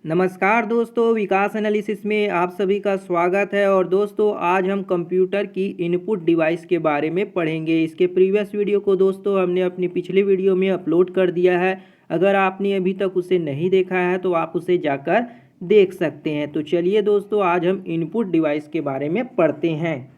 नमस्कार दोस्तों, विकास एनालिसिस में आप सभी का स्वागत है। और दोस्तों आज हम कंप्यूटर की इनपुट डिवाइस के बारे में पढ़ेंगे। इसके प्रीवियस वीडियो को दोस्तों हमने अपनी पिछली वीडियो में अपलोड कर दिया है। अगर आपने अभी तक उसे नहीं देखा है तो आप उसे जाकर देख सकते हैं। तो चलिए दोस्तों आज हम इनपुट डिवाइस के बारे में पढ़ते हैं।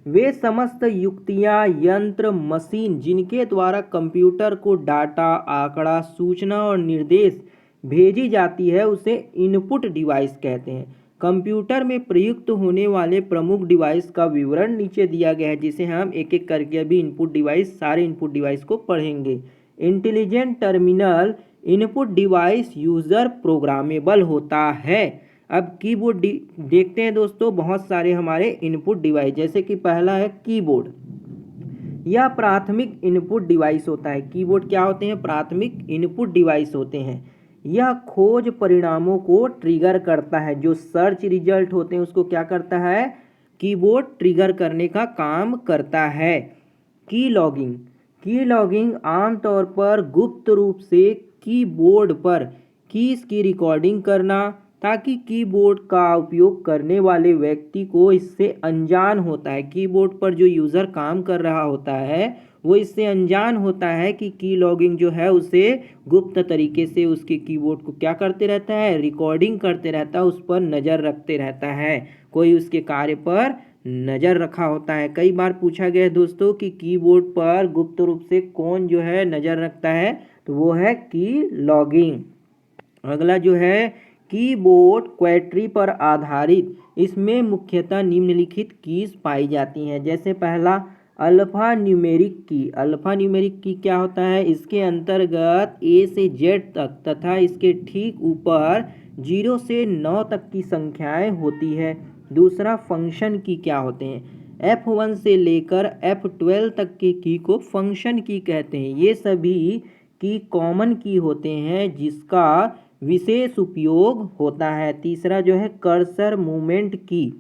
वे समस्त युक्तियां, यंत्र, मशीन जिनके द्वारा कंप्यूटर को डाटा, आंकड़ा, सूचना और निर्देश भेजी जाती है उसे इनपुट डिवाइस कहते हैं। कंप्यूटर में प्रयुक्त होने वाले प्रमुख डिवाइस का विवरण नीचे दिया गया है, जिसे हम एक एक करके अभी इनपुट डिवाइस सारे इनपुट डिवाइस को पढ़ेंगे। Intelligent terminal input device user programmable होता है। अब कीबोर्ड देखते हैं दोस्तों, बहुत सारे हमारे इनपुट डिवाइस, जैसे कि पहला है कीबोर्ड। यह प्राथमिक इनपुट डिवाइस होता है। कीबोर्ड क्या होते हैं? प्राथमिक इनपुट डिवाइस होते हैं। यह खोज परिणामों को ट्रिगर करता है। जो सर्च रिजल्ट होते हैं उसको क्या करता है? कीबोर्ड ट्रिगर करने का काम करता है। की लॉगिंग आमतौर पर गुप्त रूप से कीबोर्ड पर कीज की रिकॉर्डिंग करना, ताकि कीबोर्ड का उपयोग करने वाले व्यक्ति को इससे अनजान होता है। कीबोर्ड पर जो यूज़र काम कर रहा होता है वो इससे अनजान होता है कि की लॉगिंग जो है उसे गुप्त तरीके से उसके कीबोर्ड को क्या करते रहता है? रिकॉर्डिंग करते रहता है, उस पर नज़र रखते रहता है। कोई उसके कार्य पर नज़र रखा होता है। कई बार पूछा गया है दोस्तों कि कीबोर्ड पर गुप्त रूप से कौन जो है नज़र रखता है, तो वो है की लॉगिंग। अगला जो है कीबोर्ड क्वेट्री पर आधारित। इसमें मुख्यतः निम्नलिखित कीज पाई जाती हैं। जैसे पहला अल्फ़ा न्यूमेरिक की। अल्फ़ा न्यूमेरिक की क्या होता है? इसके अंतर्गत ए से जेड तक तथा इसके ठीक ऊपर 0 से 9 तक की संख्याएं होती है। दूसरा फंक्शन की क्या होते हैं? F1 से लेकर F12 तक के की को फंक्शन की कहते हैं। ये सभी की कॉमन की होते हैं जिसका विशेष उपयोग होता है। तीसरा जो है कर्सर मूवमेंट की।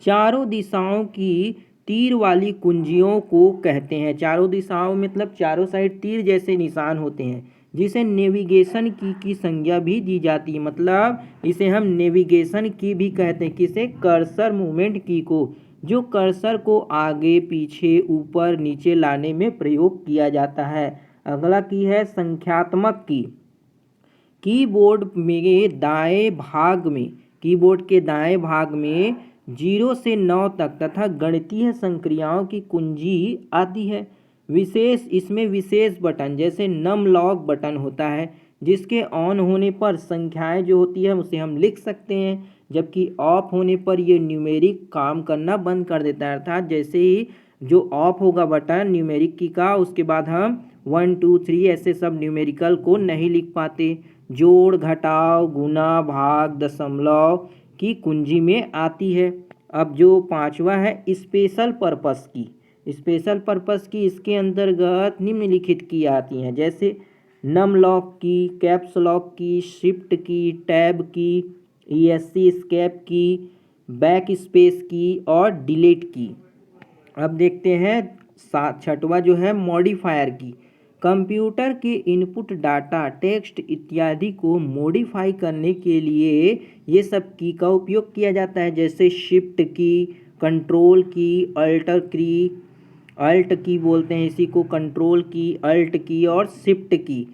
चारों दिशाओं की तीर वाली कुंजियों को कहते हैं। चारों दिशाओं मतलब चारों साइड तीर जैसे निशान होते हैं, जिसे नेविगेशन की संज्ञा भी दी जाती है। मतलब इसे हम नेविगेशन की भी कहते हैं। किसे? कर्सर मूवमेंट की को, जो कर्सर को आगे पीछे ऊपर नीचे लाने में प्रयोग किया जाता है। अगला की है संख्यात्मक की। कीबोर्ड के दाएं भाग में 0 से 9 तक तथा गणितीय संक्रियाओं की कुंजी आती है। इसमें विशेष बटन जैसे नम लॉक बटन होता है, जिसके ऑन होने पर संख्याएं जो होती है उसे हम लिख सकते हैं, जबकि ऑफ होने पर ये न्यूमेरिक काम करना बंद कर देता है। अर्थात जैसे ही जो ऑफ होगा बटन न्यूमेरिक की का, उसके बाद हम 1 2 3 ऐसे सब न्यूमेरिकल को नहीं लिख पाते। जोड़, घटाव, गुना, भाग, दशमलव की कुंजी में आती है। अब जो पांचवा है स्पेशल पर्पस की। स्पेशल पर्पस की इसके अंतर्गत निम्नलिखित की आती हैं, जैसे नम लॉक की, कैप्स लॉक की, शिफ्ट की, टैब की, ESC एस्केप की, बैक स्पेस की और डिलीट की। अब देखते हैं छठवा जो है मॉडिफायर की। कंप्यूटर के इनपुट डाटा, टेक्स्ट इत्यादि को मॉडिफाई करने के लिए ये सब की का उपयोग किया जाता है, जैसे शिफ्ट की, कंट्रोल की, अल्ट की बोलते हैं इसी को, कंट्रोल की, अल्ट की और शिफ्ट की।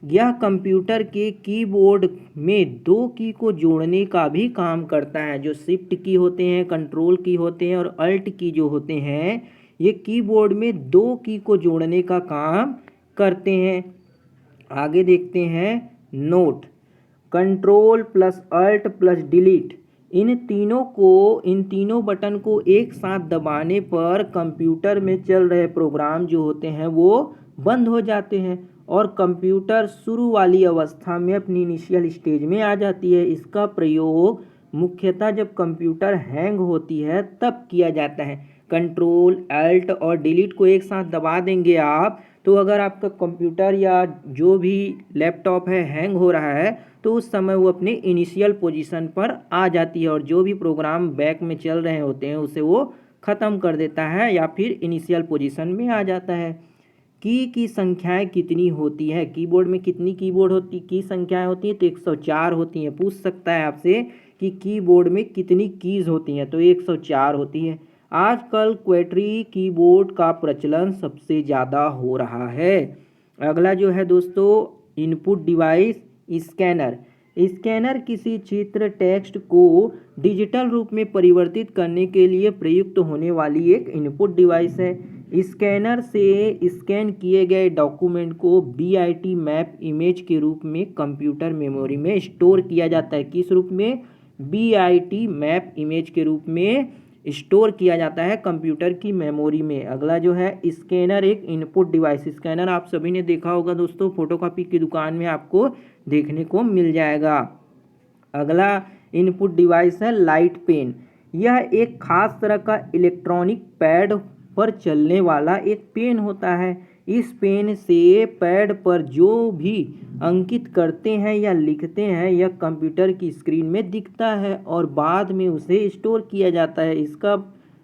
यह कंप्यूटर के कीबोर्ड में 2 की को जोड़ने का भी काम करता है। जो शिफ्ट की होते हैं, कंट्रोल की होते हैं और अल्ट की जो होते हैं, ये कीबोर्ड में 2 की को जोड़ने का काम करते हैं। आगे देखते हैं note. Control plus alt plus delete, इन तीनों बटन को एक साथ दबाने पर कंप्यूटर में चल रहे प्रोग्राम जो होते हैं वो बंद हो जाते हैं और कंप्यूटर शुरू वाली अवस्था में अपनी इनिशियल स्टेज में आ जाती है। इसका प्रयोग मुख्यतः जब कंप्यूटर हैंग होती है तब किया जाता है। कंट्रोल, अल्ट और डिलीट को एक साथ दबा देंगे आप, तो अगर आपका कंप्यूटर या जो भी लैपटॉप है हैंग हो रहा है तो उस समय वो अपने इनिशियल पोजीशन पर आ जाती है और जो भी प्रोग्राम बैक में चल रहे होते हैं उसे वो ख़त्म कर देता है या फिर इनिशियल पोजीशन में आ जाता है। की संख्याएं कितनी होती है, कीबोर्ड में कितनी की संख्याएं होती हैं, तो 104 होती हैं। पूछ सकता है आपसे कि कीबोर्ड में कितनी कीज होती हैं, तो 104 होती है। आजकल क्वेट्री कीबोर्ड का प्रचलन सबसे ज़्यादा हो रहा है। अगला जो है दोस्तों इनपुट डिवाइस स्कैनर। स्कैनर किसी चित्र टेक्स्ट को डिजिटल रूप में परिवर्तित करने के लिए प्रयुक्त होने वाली एक इनपुट डिवाइस है। स्कैनर से स्कैन किए गए डॉक्यूमेंट को बीआईटी मैप इमेज के रूप में कंप्यूटर मेमोरी में स्टोर किया जाता है। किस रूप में? बीआईटी मैप इमेज के रूप में स्टोर किया जाता है कंप्यूटर की मेमोरी में। अगला जो है स्कैनर एक इनपुट डिवाइस। स्कैनर आप सभी ने देखा होगा दोस्तों, फोटोकॉपी की दुकान में आपको देखने को मिल जाएगा। अगला इनपुट डिवाइस है लाइट पेन। यह एक खास तरह का इलेक्ट्रॉनिक पैड पर चलने वाला एक पेन होता है। इस पेन से पैड पर जो भी अंकित करते हैं या लिखते हैं यह कंप्यूटर की स्क्रीन में दिखता है और बाद में उसे स्टोर किया जाता है। इसका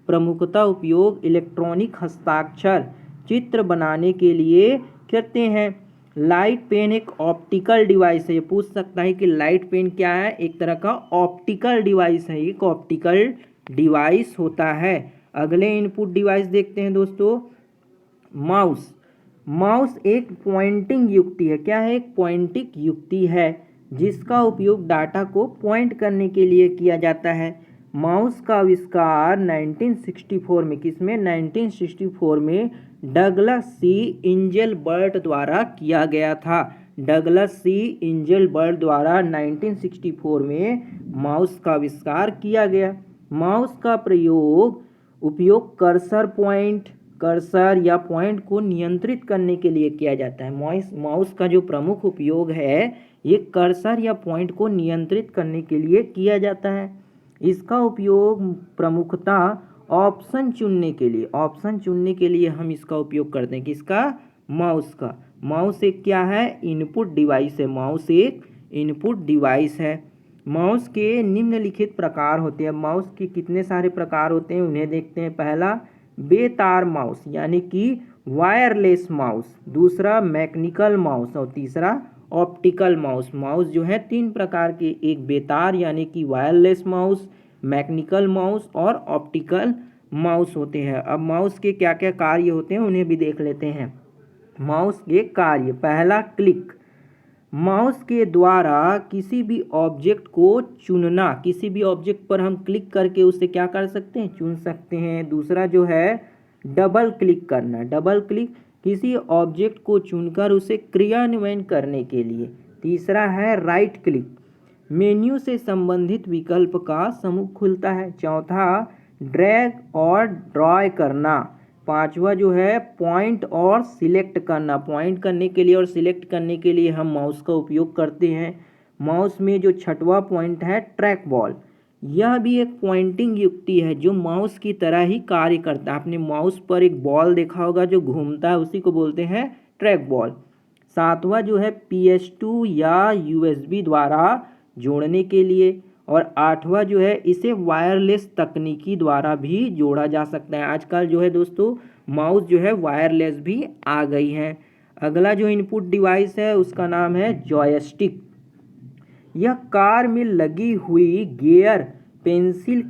प्रमुखतः उपयोग इलेक्ट्रॉनिक हस्ताक्षर चित्र बनाने के लिए करते हैं। लाइट पेन एक ऑप्टिकल डिवाइस है। ये पूछ सकता है कि लाइट पेन क्या है? एक तरह का ऑप्टिकल डिवाइस है, एक ऑप्टिकल डिवाइस होता है। अगले इनपुट डिवाइस देखते हैं दोस्तों, माउस। माउस एक पॉइंटिंग युक्ति है। क्या है? एक पॉइंटिंग युक्ति है जिसका उपयोग डाटा को पॉइंट करने के लिए किया जाता है। माउस का आविष्कार 1964 में, किसमें? 1964 में डगलस सी इंजेलबर्ट द्वारा किया गया था। डगलस सी इंजेलबर्ट द्वारा 1964 में माउस का आविष्कार किया गया। माउस का उपयोग कर्सर या पॉइंट को नियंत्रित करने के लिए किया जाता है। माउस का जो प्रमुख उपयोग है ये कर्सर या पॉइंट को नियंत्रित करने के लिए किया जाता है। इसका उपयोग प्रमुखतः ऑप्शन चुनने के लिए हम इसका उपयोग करते हैं। किसका? माउस का। माउस एक क्या है? इनपुट डिवाइस है। माउस एक इनपुट डिवाइस है। माउस के निम्नलिखित प्रकार होते हैं। माउस के कितने सारे प्रकार होते हैं उन्हें देखते हैं। पहला बेतार माउस यानी कि वायरलेस माउस, दूसरा मैकेनिकल माउस और तीसरा ऑप्टिकल माउस। माउस जो है तीन प्रकार के, एक बेतार यानी कि वायरलेस माउस, मैकेनिकल माउस और ऑप्टिकल माउस होते हैं। अब माउस के क्या क्या कार्य होते हैं उन्हें भी देख लेते हैं। माउस के कार्य, पहला क्लिक। माउस के द्वारा किसी भी ऑब्जेक्ट को चुनना, किसी भी ऑब्जेक्ट पर हम क्लिक करके उसे क्या कर सकते हैं? चुन सकते हैं। दूसरा जो है डबल क्लिक करना। डबल क्लिक किसी ऑब्जेक्ट को चुनकर उसे क्रियान्वयन करने के लिए। तीसरा है राइट क्लिक, मेन्यू से संबंधित विकल्प का समूह खुलता है। चौथा ड्रैग और ड्रॉय करना। पांचवा जो है पॉइंट और सिलेक्ट करना। पॉइंट करने के लिए और सिलेक्ट करने के लिए हम माउस का उपयोग करते हैं। माउस में जो छठवां पॉइंट है ट्रैक बॉल, यह भी एक पॉइंटिंग युक्ति है जो माउस की तरह ही कार्य करता है। आपने माउस पर एक बॉल देखा होगा जो घूमता है, उसी को बोलते हैं ट्रैक बॉल। सातवां जो है PS2 या USB द्वारा जोड़ने के लिए, और आठवां जो है इसे वायरलेस तकनीकी द्वारा भी जोड़ा जा सकता है। आजकल जो है दोस्तों माउस जो है वायरलेस भी आ गई है। अगला जो इनपुट डिवाइस है उसका नाम है जॉयस्टिक। यह कार में लगी हुई गियर पैनल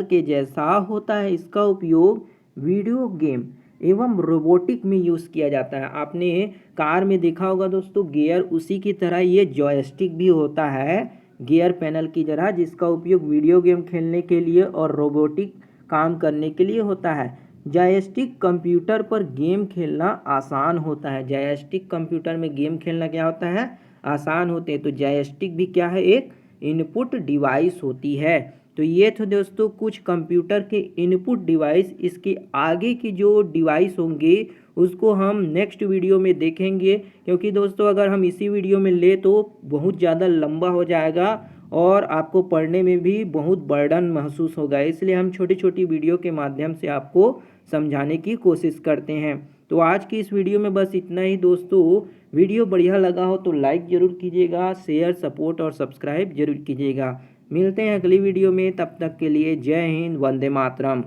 के जैसा होता है। इसका उपयोग वीडियो गेम एवं रोबोटिक में यूज़ किया जाता है। आपने कार में देखा होगा दोस्तों गियर, उसी की तरह ये जॉयस्टिक भी होता है गियर पैनल की तरह, जिसका उपयोग वीडियो गेम खेलने के लिए और रोबोटिक काम करने के लिए होता है। जॉयस्टिक कंप्यूटर पर गेम खेलना आसान होता है। जॉयस्टिक कंप्यूटर में गेम खेलना क्या होता है? आसान होते हैं। तो जॉयस्टिक भी क्या है? एक इनपुट डिवाइस होती है। तो ये थे दोस्तों कुछ कंप्यूटर के इनपुट डिवाइस। इसके आगे की जो डिवाइस होंगे उसको हम नेक्स्ट वीडियो में देखेंगे, क्योंकि दोस्तों अगर हम इसी वीडियो में ले तो बहुत ज़्यादा लंबा हो जाएगा और आपको पढ़ने में भी बहुत बर्डन महसूस होगा। इसलिए हम छोटी छोटी वीडियो के माध्यम से आपको समझाने की कोशिश करते हैं। तो आज की इस वीडियो में बस इतना ही दोस्तों। वीडियो बढ़िया लगा हो तो लाइक ज़रूर कीजिएगा, शेयर, सपोर्ट और सब्सक्राइब जरूर कीजिएगा। मिलते हैं अगली वीडियो में, तब तक के लिए जय हिंद, वंदे मातरम।